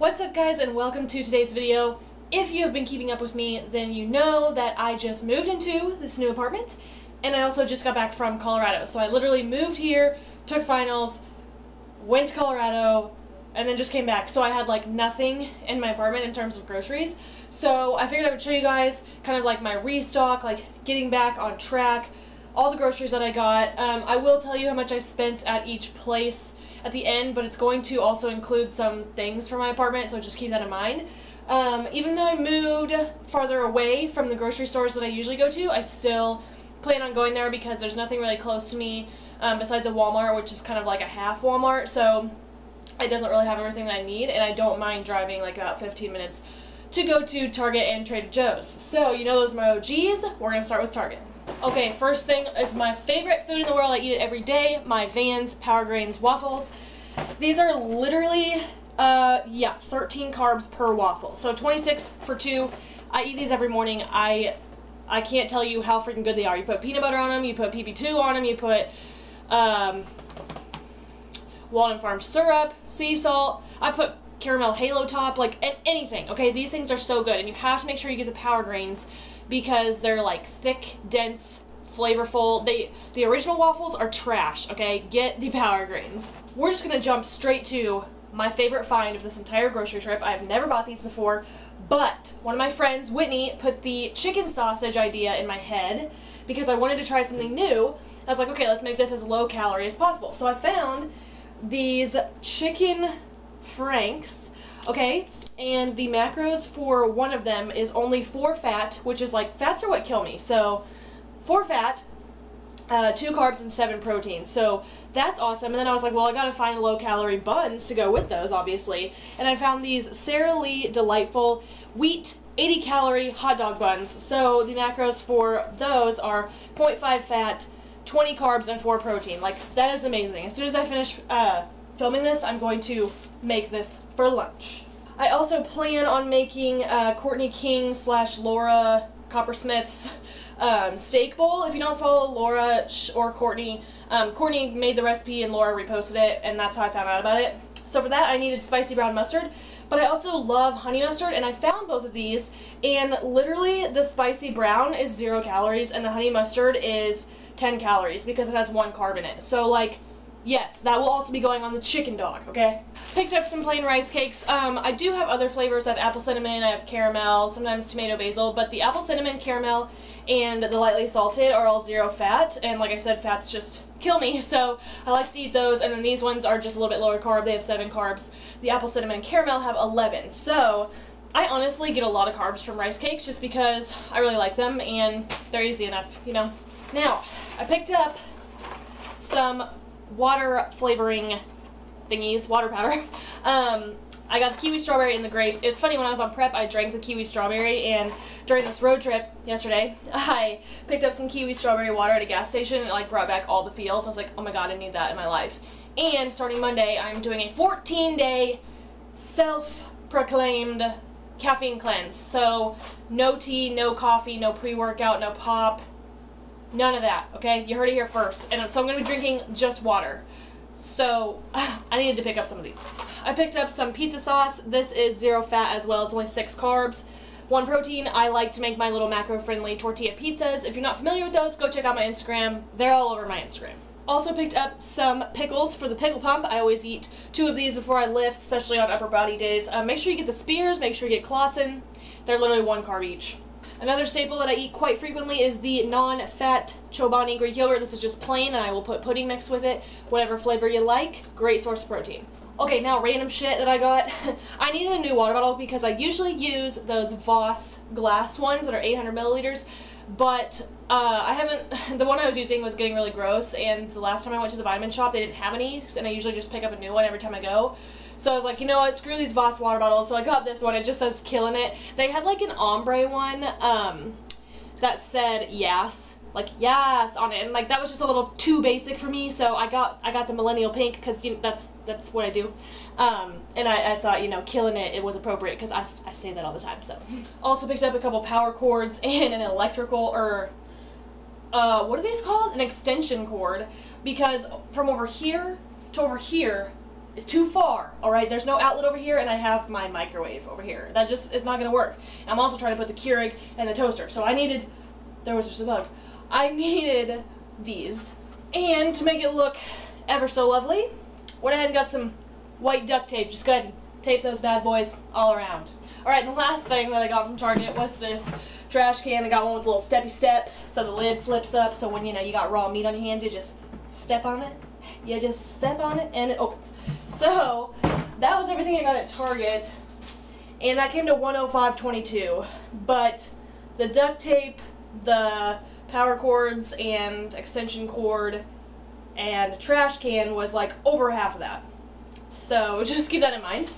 What's up guys, and welcome to today's video. If you have been keeping up with me, then you know that I just moved into this new apartment, and I also just got back from Colorado. So I literally moved here, took finals, went to Colorado, and then just came back. So I had like nothing in my apartment in terms of groceries. So I figured I would show you guys kind of like my restock, like getting back on track, all the groceries that I got. I will tell you how much I spent at each place at the end, but it's going to also include some things for my apartment, so just keep that in mind. Even though I moved farther away from the grocery stores that I usually go to, I still plan on going there because there's nothing really close to me besides a Walmart, which is kind of like a half Walmart, so it doesn't really have everything that I need, and I don't mind driving like about 15 minutes to go to Target and Trader Joe's. So, you know those are my OGs. We're going to start with Target. Okay, first thing is my favorite food in the world. I eat it every day. My Vans Power Grains waffles. These are literally, 13 carbs per waffle. So 26 for 2. I eat these every morning. I can't tell you how freaking good they are. You put peanut butter on them, you put PP2 on them, you put Walnut Farm syrup, sea salt. I put caramel halo top, like anything. Okay, these things are so good, and you have to make sure you get the Power Grains because they're like thick, dense, flavorful. The original waffles are trash, okay? Get the Power Grains. We're just gonna jump straight to my favorite find of this entire grocery trip. I've never bought these before, but one of my friends, Whitney, put the chicken sausage idea in my head because I wanted to try something new. I was like, okay, let's make this as low calorie as possible. So I found these chicken franks, okay? And the macros for one of them is only 4 fat, which is like, fats are what kill me. So 4 fat, 2 carbs, and 7 protein. So that's awesome. And then I was like, well, I gotta find low calorie buns to go with those, obviously. And I found these Sara Lee Delightful wheat 80 calorie hot dog buns. So the macros for those are 0.5 fat, 20 carbs, and 4 protein. Like, that is amazing. As soon as I finish filming this, I'm going to make this for lunch. I also plan on making Courtney King / Laura Coppersmith's steak bowl. If you don't follow Laura or Courtney, Courtney made the recipe and Laura reposted it, and that's how I found out about it. So for that I needed spicy brown mustard, but I also love honey mustard, and I found both of these, and literally the spicy brown is 0 calories and the honey mustard is 10 calories because it has 1 carb in it. So like, yes, that will also be going on the chicken dog, okay? Picked up some plain rice cakes. I do have other flavors. I have apple cinnamon, I have caramel, sometimes tomato basil, but the apple cinnamon, caramel, and the lightly salted are all 0 fat, and like I said, fats just kill me, so I like to eat those. And then these ones are just a little bit lower carb. They have 7 carbs. The apple cinnamon and caramel have 11, so I honestly get a lot of carbs from rice cakes just because I really like them, and they're easy enough, you know? Now, I picked up some water flavoring thingies, water powder. I got the kiwi strawberry and the grape. It's funny, when I was on prep, I drank the kiwi strawberry, and during this road trip yesterday, I picked up some kiwi strawberry water at a gas station, and it like brought back all the feels. I was like, oh my god, I need that in my life. And starting Monday, I'm doing a 14-day self-proclaimed caffeine cleanse. So no tea, no coffee, no pre-workout, no pop, none of that, okay? You heard it here first. And so I'm going to be drinking just water. So I needed to pick up some of these. I picked up some pizza sauce. This is 0 fat as well. It's only 6 carbs, 1 protein. I like to make my little macro-friendly tortilla pizzas. If you're not familiar with those, go check out my Instagram. They're all over my Instagram. Also picked up some pickles for the pickle pump. I always eat 2 of these before I lift, especially on upper body days. Make sure you get the spears. Make sure you get Clausen. They're literally 1 carb each. Another staple that I eat quite frequently is the non-fat Chobani Greek yogurt. This is just plain, and I will put pudding mix with it, whatever flavor you like. Great source of protein. Okay, now random shit that I got. I needed a new water bottle because I usually use those Voss glass ones that are 800 milliliters, but I haven't, the one I was using was getting really gross, and the last time I went to the vitamin shop, they didn't have any, and I usually just pick up a new one every time I go. So I was like, you know what, screw these Voss water bottles. So I got this one. It just says killing it. They had like an ombre one that said yes, like yes on it, and like that was just a little too basic for me. So I got the millennial pink because, you know, that's what I do. And I thought, you know, killing it was appropriate because I say that all the time. So also picked up a couple power cords and an electrical, or what are these called? An extension cord, because from over here to over here is too far, all right? There's no outlet over here, and I have my microwave over here. That just is not gonna work. And I'm also trying to put the Keurig in the toaster, so I needed, there was just a bug. I needed these. And to make it look ever so lovely, went ahead and got some white duct tape. Just go ahead and tape those bad boys all around. All right, and the last thing that I got from Target was this trash can. I got one with a little steppy step, so the lid flips up, so when, you know, you got raw meat on your hands, you just step on it. You just step on it, and it opens. So, that was everything I got at Target, and that came to $105.22, but the duct tape, the power cords, and extension cord, and trash can was like over half of that. So, just keep that in mind.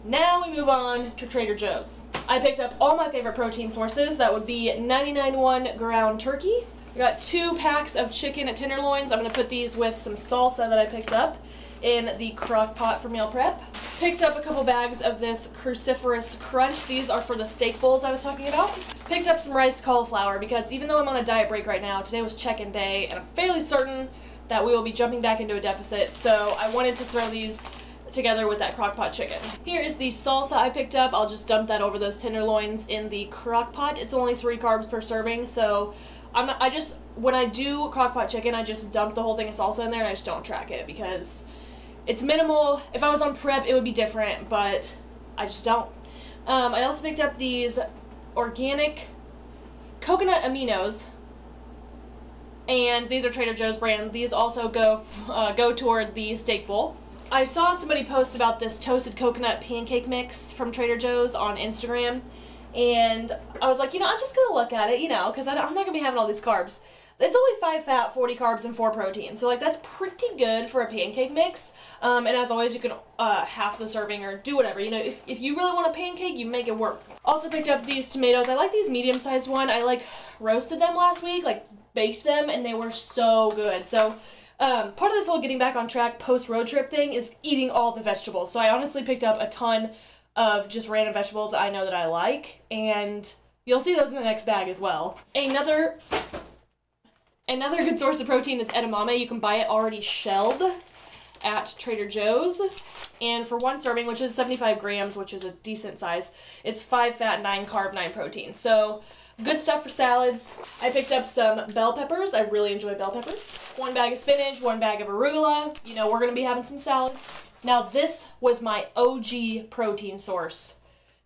Now we move on to Trader Joe's. I picked up all my favorite protein sources. That would be 99.1 ground turkey. I got 2 packs of chicken at tenderloins. I'm going to put these with some salsa that I picked up in the crock pot for meal prep. Picked up a couple bags of this cruciferous crunch. These are for the steak bowls I was talking about. Picked up some riced cauliflower because even though I'm on a diet break right now, today was check-in day and I'm fairly certain that we will be jumping back into a deficit, so I wanted to throw these together with that crock pot chicken. Here is the salsa I picked up. I'll just dump that over those tenderloins in the crock pot. It's only 3 carbs per serving, so when I do crock pot chicken, I just dump the whole thing of salsa in there and I just don't track it because it's minimal. If I was on prep, it would be different, but I just don't. I also picked up these organic coconut aminos, and these are Trader Joe's brand. These also go toward the steak bowl. I saw somebody post about this toasted coconut pancake mix from Trader Joe's on Instagram, and I was like, you know, I'm just gonna look at it, you know, because I'm not gonna be having all these carbs. It's only 5 fat, 40 carbs, and 4 protein, so like that's pretty good for a pancake mix. And as always, you can half the serving or do whatever, you know. If you really want a pancake, you make it work. Also picked up these tomatoes. I like these medium-sized one. I like roasted them last week, like baked them, and they were so good. So part of this whole getting back on track post-road trip thing is eating all the vegetables. So I honestly picked up a ton of just random vegetables that I know that I like, and you'll see those in the next bag as well. Another good source of protein is edamame. You can buy it already shelled at Trader Joe's, and for 1 serving, which is 75 grams, which is a decent size, it's 5 fat, 9 carb, 9 protein. So good stuff for salads. I picked up some bell peppers. I really enjoy bell peppers. 1 bag of spinach, 1 bag of arugula. You know, we're gonna be having some salads. Now this was my OG protein source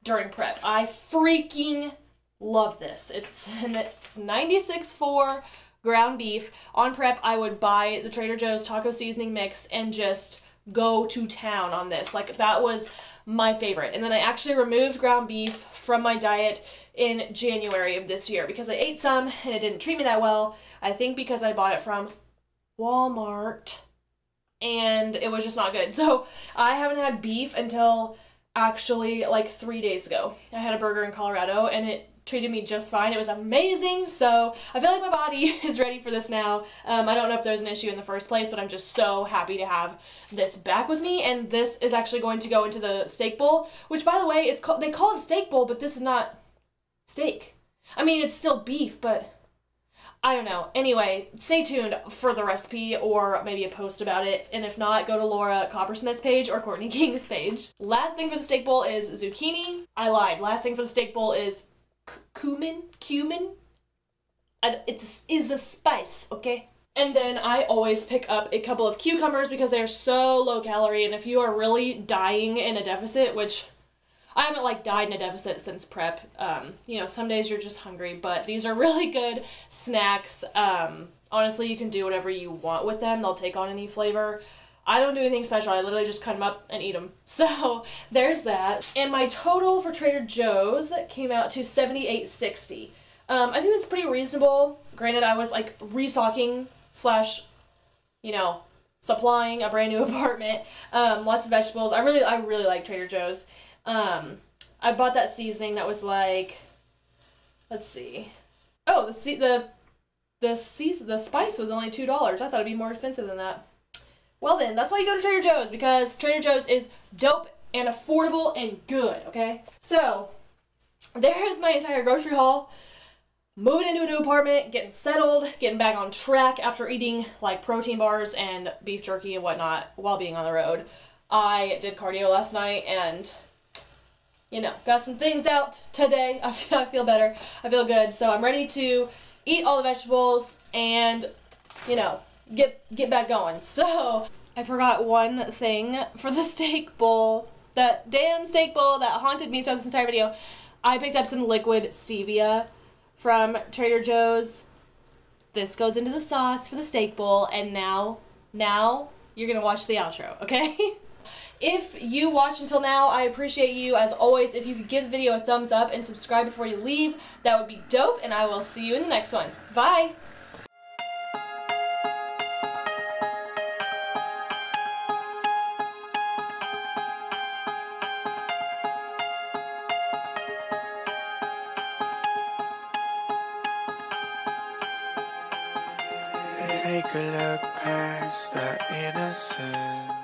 during prep. I freaking love this. It's 96.4 ground beef. On prep, I would buy the Trader Joe's taco seasoning mix and just go to town on this. Like, that was my favorite. And then I actually removed ground beef from my diet in January of this year because I ate some and it didn't treat me that well. I think because I bought it from Walmart and it was just not good. So I haven't had beef until actually like 3 days ago. I had a burger in Colorado and it treated me just fine. It was amazing. So I feel like my body is ready for this now. I don't know if there's an issue in the first place, but I'm just so happy to have this back with me. And this is actually going to go into the steak bowl, which, by the way, is they call it steak bowl, but this is not steak. I mean, it's still beef, but I don't know. Anyway, stay tuned for the recipe or maybe a post about it. And if not, go to Laura Coppersmith's page or Courtney King's page. Last thing for the steak bowl is zucchini. I lied. Last thing for the steak bowl is cumin. It is a spice, okay? And then I always pick up a couple of cucumbers because they're so low calorie, and if you are really dying in a deficit, which I haven't like died in a deficit since prep, you know, some days you're just hungry, but these are really good snacks. Honestly, you can do whatever you want with them. They'll take on any flavor. I don't do anything special. I literally just cut them up and eat them. So there's that. And my total for Trader Joe's came out to $78.60. I think that's pretty reasonable. Granted, I was like restocking slash, you know, supplying a brand new apartment. Lots of vegetables. I really like Trader Joe's. I bought that seasoning that was like, let's see. Oh, the spice was only $2. I thought it'd be more expensive than that. Well then, that's why you go to Trader Joe's, because Trader Joe's is dope and affordable and good, okay? So, there's my entire grocery haul. Moving into a new apartment, getting settled, getting back on track after eating like protein bars and beef jerky and whatnot while being on the road. I did cardio last night and, you know, got some things out today. I feel better. I feel good. So I'm ready to eat all the vegetables and, you know, get back going. So I forgot one thing for the steak bowl. That damn steak bowl that haunted me throughout this entire video. I picked up some liquid stevia from Trader Joe's. This goes into the sauce for the steak bowl, and now you're gonna watch the outro, okay? If you watched until now, I appreciate you. As always, if you could give the video a thumbs up and subscribe before you leave, that would be dope, and I will see you in the next one. Bye! Take a look past the innocence.